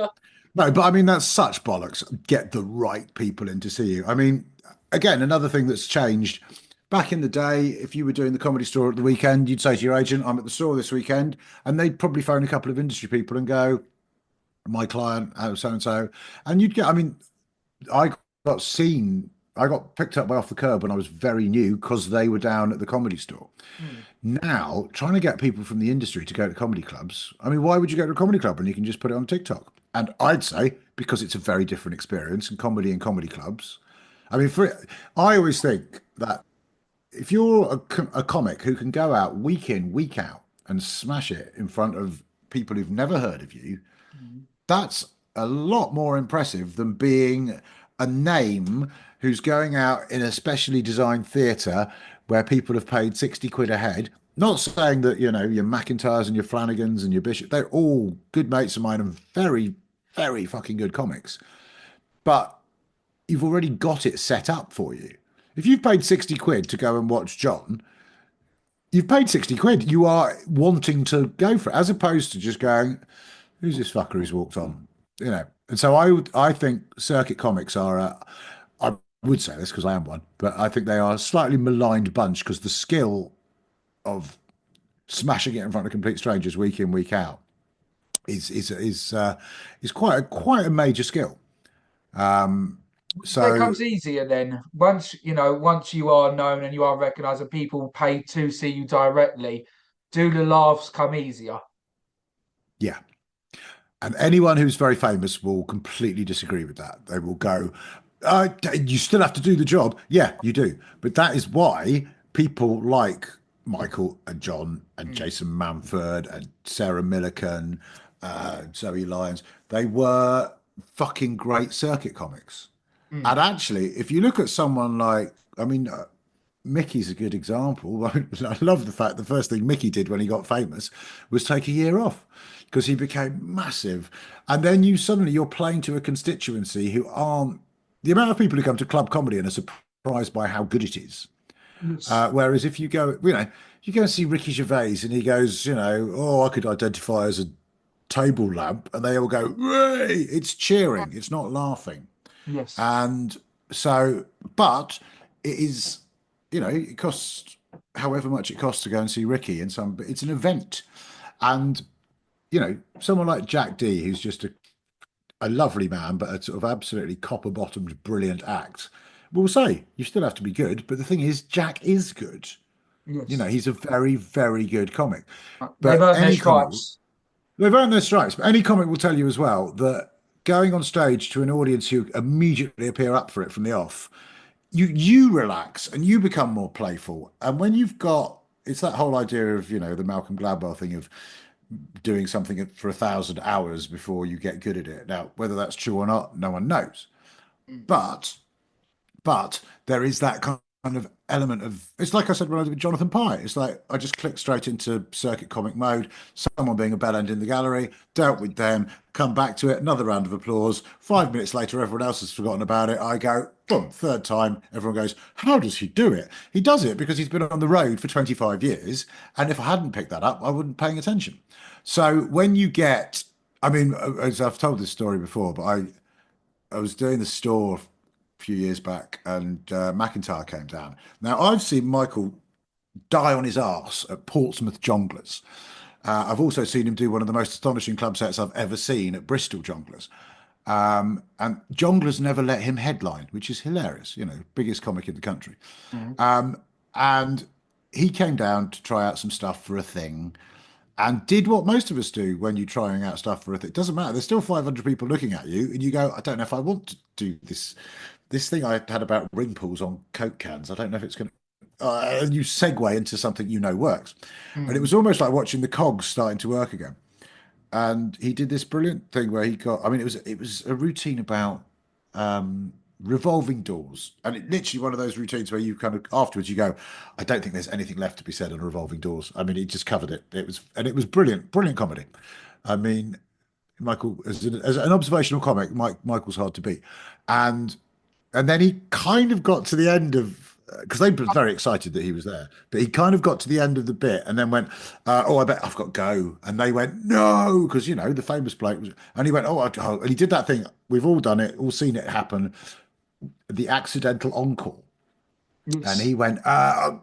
No, but I mean that's such bollocks. Get the right people in to see you. I mean, again, another thing that's changed. Back in the day, if you were doing the comedy store at the weekend, you'd say to your agent, "I'm at the store this weekend," and they'd probably phone a couple of industry people and go, "My client, so and so," and you'd get. I mean, I got seen. I got picked up by Off the Curb when I was very new because they were down at the comedy store. Mm. Now, trying to get people from the industry to go to comedy clubs, I mean, why would you go to a comedy club when you can just put it on TikTok? And I'd say because it's a very different experience and comedy clubs. I mean, I always think that if you're a comic who can go out week in, week out and smash it in front of people who've never heard of you, Mm. that's a lot more impressive than being a name who's going out in a specially designed theatre where people have paid 60 quid a head. Not saying that, your McIntyres and your Flanagans and your Bishop, they're all good mates of mine and very, very fucking good comics. But you've already got it set up for you. If you've paid 60 quid to go and watch John, you've paid 60 quid. You are wanting to go for it, as opposed to just going, "Who's this fucker who's walked on?" you know. And so I think circuit comics are, I would say this because I am one, but I think they are a slightly maligned bunch because the skill of smashing it in front of complete strangers week in, week out is quite a major skill. Um, It so becomes easier then. Once you are known and you are recognised and people pay to see you directly, do the laughs come easier? yeah, and anyone who's very famous will completely disagree with that. They will go, you still have to do the job. Yeah, you do. But that is why people like Michael and John and Mm, Jason Manford and Sarah Millican, Zoe Lyons, they were fucking great circuit comics. And mm, actually, if you look at someone like, I mean, Mickey's a good example. I love the fact the first thing Mickey did when he got famous was take a year off because he became massive. And then you're playing to a constituency who aren't the amount of people who come to club comedy and are surprised by how good it is. yes, Whereas if you go, you go and see Ricky Gervais and he goes, oh, I could identify as a table lamp, and they all go, "Ray!" It's cheering, it's not laughing. yes, And so, but it is, it costs however much it costs to go and see Ricky and some, but it's an event. And, someone like Jack D, who's just a lovely man, but a sort of absolutely copper bottomed, brilliant act, will say, you still have to be good. But the thing is, Jack is good. yes. He's a very, very good comic. They've But earned their any comic, stripes. they've earned their stripes, but any comic will tell you as well that going on stage to an audience who immediately appear up for it from the off, you relax and you become more playful. And when you've got it's that whole idea of the Malcolm Gladwell thing of doing something for 1,000 hours before you get good at it. Now, whether that's true or not, no one knows. Mm, But there is that kind of element of it's like I said when I did with Jonathan Pye. It's like I just clicked straight into circuit comic mode. Someone being a bell end in the gallery, dealt with them, come back to it, another round of applause. 5 minutes later, everyone else has forgotten about it. I go, boom, third time. Everyone goes, how does he do it? He does it because he's been on the road for 25 years. And if I hadn't picked that up, I wouldn't be paying attention. So when you get, I mean, as I've told this story before, but I was doing the store a few years back, and McIntyre came down. Now I've seen Michael die on his arse at Portsmouth Jongleurs. I've also seen him do one of the most astonishing club sets I've ever seen at Bristol Jongleurs. And Jongleurs never let him headline, which is hilarious. Biggest comic in the country. mm, And he came down to try out some stuff for a thing and did what most of us do when you're trying out stuff for a thing. It doesn't matter. There's still 500 people looking at you, and you go, I don't know if I want to do this thing I had about ring pulls on Coke cans. I don't know if it's going to. And you segue into something works. And it mm. was almost like watching the cogs starting to work again. And he did this brilliant thing where he got. I mean, it was a routine about revolving doors, and it literally one of those routines where you kind of afterwards you go, I don't think there's anything left to be said on revolving doors. I mean, he just covered it. It was brilliant, brilliant comedy. I mean, Michael as an observational comic, Michael's hard to beat, and then he kind of got to the end of because they were very excited that he was there, but he kind of got to the end of the bit and then went, "Oh, I bet I've got to go." And they went, "No," because the famous bloke was, and he went, "Oh," and he did that thing. We've all done it, all seen it happen. The accidental encore. And Yes. he went, I'll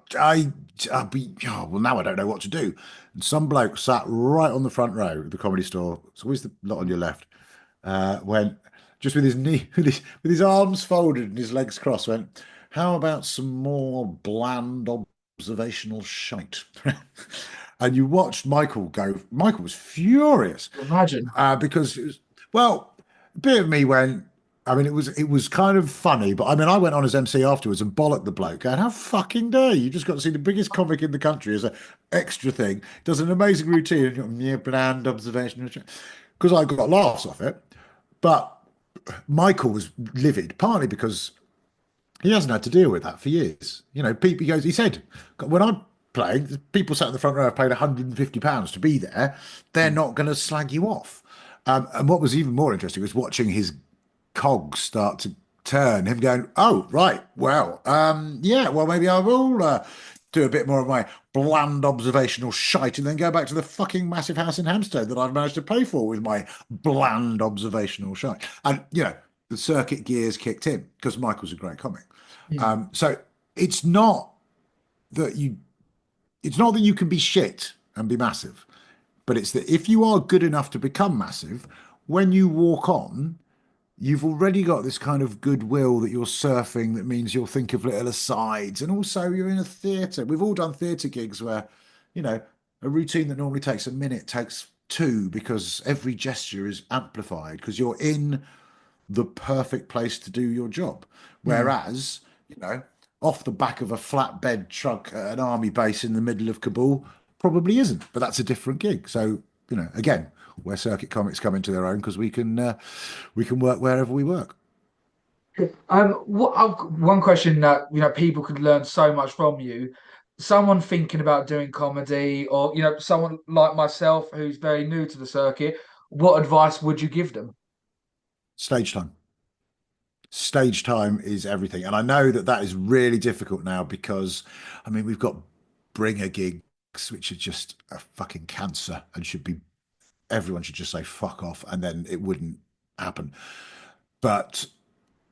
be, oh, well, now I don't know what to do. And some bloke sat right on the front row of the comedy store. It's always the lot on your left. Went just with his knee, with his arms folded and his legs crossed. Went, how about some more bland observational shite? And you watched Michael go. Michael was furious Imagine. because it was well, a bit of me went. I mean, it was kind of funny, but I mean, I went on as MC afterwards and bollocked the bloke. Going, how fucking dare you? You just got to see the biggest comic in the country as an extra thing. Does an amazing routine. And you're, yeah, bland observation. Because I got laughs off it, but Michael was livid, partly because he hasn't had to deal with that for years. People, he said, when I'm playing, people sat in the front row have paid £150 to be there. They're Mm. not going to slag you off. And what was even more interesting was watching his cogs start to turn, him going, oh, right, well, yeah, well, maybe I will do a bit more of my bland observational shite, and then go back to the fucking massive house in Hampstead that I've managed to pay for with my bland observational shite. And the circuit gears kicked in because Michael's a great comic. Mm. So it's not that you it's not that you can be shit and be massive, but it's that if you are good enough to become massive, when you walk on, you've already got this kind of goodwill that you're surfing that means you'll think of little asides. And also, you're in a theatre. We've all done theatre gigs where, a routine that normally takes a minute takes two because every gesture is amplified because you're in the perfect place to do your job. Mm. Whereas, off the back of a flatbed truck at an army base in the middle of Kabul probably isn't, but that's a different gig. So, again, where circuit comics come into their own because we can work wherever we work. One question that people could learn so much from you. Someone thinking about doing comedy, or someone like myself who's very new to the circuit. What advice would you give them? Stage time. Stage time is everything. And I know that that is really difficult now because, I mean, we've got bringer gigs, which are just a fucking cancer and everyone should just say fuck off and then it wouldn't happen. But,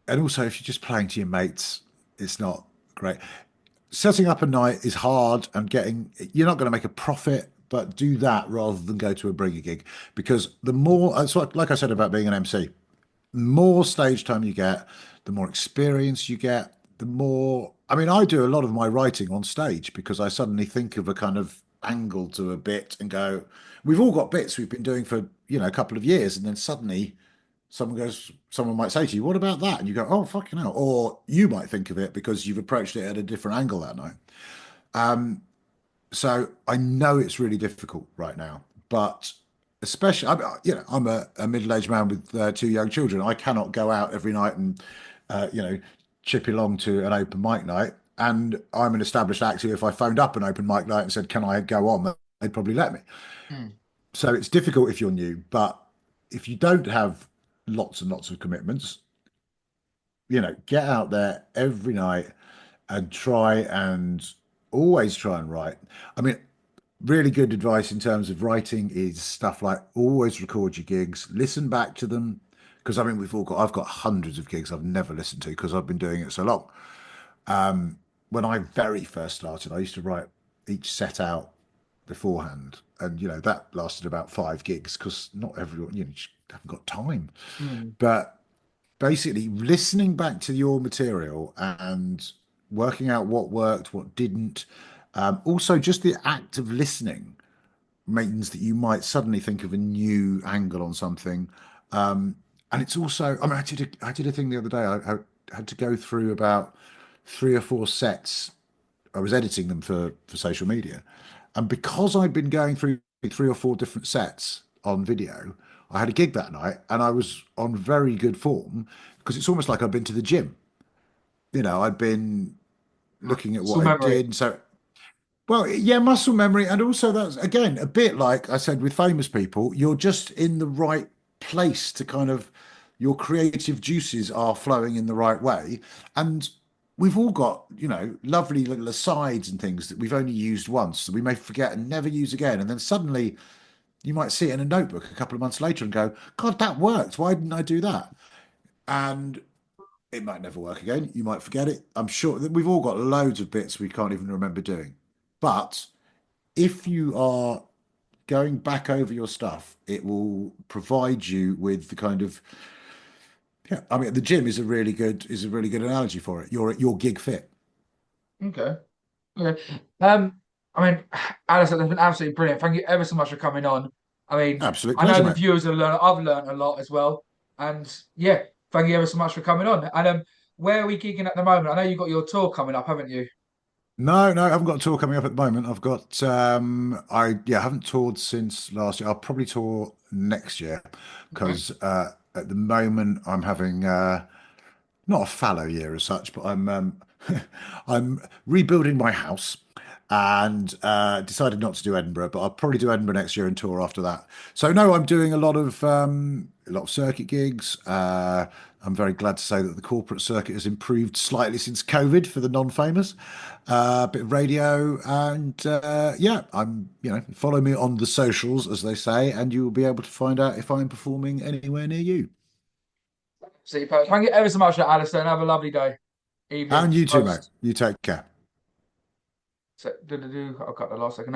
and also if you're just playing to your mates, it's not great. Setting up a night is hard and you're not going to make a profit, but do that rather than go to a bringer gig because the more, it's like I said about being an MC, more stage time you get, the more experience you get, the more. I mean, I do a lot of my writing on stage because I suddenly think of a kind of angle to a bit and go, we've all got bits we've been doing for, a couple of years. And then suddenly someone might say to you, what about that? And you go, oh, fucking hell. Or you might think of it because you've approached it at a different angle that night. So I know it's really difficult right now, but especially, I'm a middle-aged man with two young children. I cannot go out every night and, uh, you know, chip along to an open mic night. And I'm an established actor. If I phoned up an open mic night and said, "Can I go on?" they'd probably let me. Mm. So it's difficult if you're new, but if you don't have lots and lots of commitments, get out there every night and always try and write. I mean, really good advice in terms of writing is stuff like always record your gigs, listen back to them. Because I mean, I've got hundreds of gigs I've never listened to because I've been doing it so long. When I very first started, I used to write each set out beforehand, and that lasted about five gigs because not everyone, you just haven't got time. Mm. But basically, listening back to your material and working out what worked, what didn't. Also, just the act of listening means that you might suddenly think of a new angle on something. And it's also, I mean, I did a thing the other day. I had to go through about three or four sets. I was editing them for social media, and because I'd been going through three or four different sets on video, I had a gig that night, and I was on very good form because it's almost like I'd been to the gym. I'd been looking at Muscle what I memory. did. So well, yeah, muscle memory, and also that's again a bit like I said with famous people, you're just in the right place to kind of your creative juices are flowing in the right way. And we've all got, lovely little asides and things that we've only used once that we may forget and never use again. And then suddenly you might see it in a notebook a couple of months later and go, God, that worked. Why didn't I do that? And it might never work again. You might forget it. I'm sure that we've all got loads of bits we can't even remember doing. But if you are going back over your stuff, it will provide you with the kind of yeah. I mean, the gym is a really good analogy for it. Your gig fit. Okay. Okay. I mean, Alistair, that's been absolutely brilliant. Thank you ever so much for coming on. I mean, Absolute I know pleasure, the mate. viewers have learned. I've learned a lot as well. And yeah, thank you ever so much for coming on. And where are we gigging at the moment? I know you've got your tour coming up, haven't you? No, no, I haven't got a tour coming up at the moment. I've got I haven't toured since last year. I'll probably tour next year Okay. because at the moment I'm having not a fallow year as such, but I'm rebuilding my house and decided not to do Edinburgh, but I'll probably do Edinburgh next year and tour after that. So no, I'm doing a lot of a lot of circuit gigs. I'm very glad to say that the corporate circuit has improved slightly since COVID for the non-famous. A bit of radio, and yeah, follow me on the socials, as they say, and you will be able to find out if I'm performing anywhere near you. Super. Thank you ever so much, Alistair, and have a lovely day, evening, And you too, mate. post. You take care. So, I've got the last second.